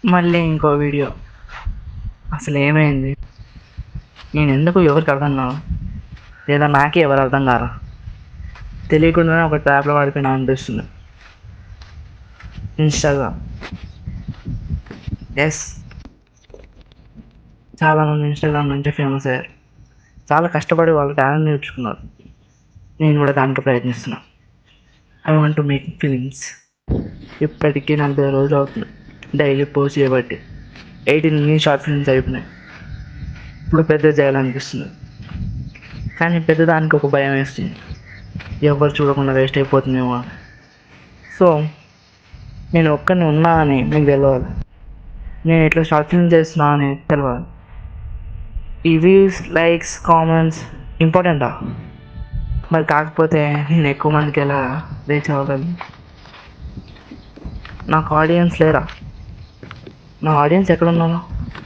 మళ్ళీ ఇంకో వీడియో. అసలు ఏమైంది, నేను ఎందుకు ఎవరికి అర్థం కాను, లేదా నాకే ఎవరు అర్థం కారా, తెలియకుండానే ఒక ట్రాప్లో పడిపోయినా అనిపిస్తుంది. ఇన్స్టాగ్రామ్. ఎస్, చాలామంది ఇన్స్టాగ్రామ్ నుంచి ఫేమస్ అయ్యారు. చాలా కష్టపడి వాళ్ళ టాలెంట్ నేర్చుకున్నారు. నేను కూడా దానికి ప్రయత్నిస్తున్నాను. I want to make films. ఇప్పటికీ 40 రోజులు అవుతుంది డైలీ పోస్ట్ చేయబట్టి. 18 షార్ట్ ఫిల్మ్స్ అయిపోయినాయి. ఇప్పుడు పెద్ద చేయాలనిపిస్తుంది, కానీ పెద్దదానికి ఒక భయం వేస్తుంది, ఎవరు చూడకుండా వేస్ట్ అయిపోతుందేమో. సో నేను ఒక్కరిని ఉన్నా అని మీకు తెలియాలి, నేను ఇట్లా షార్ట్ ఫిల్మ్ చేస్తున్నా అని తెలియాలి. ఈ వ్యూస్, లైక్స్, కామెంట్స్ ఇంపార్టెంటా? మరి కాకపోతే నేను ఎక్కువ మందికి ఎలా రీచ్ అవ్వగలను? నాకు ఆడియన్స్ లేరా? నా ఆడియన్స్ ఎక్కడ ఉన్నాను?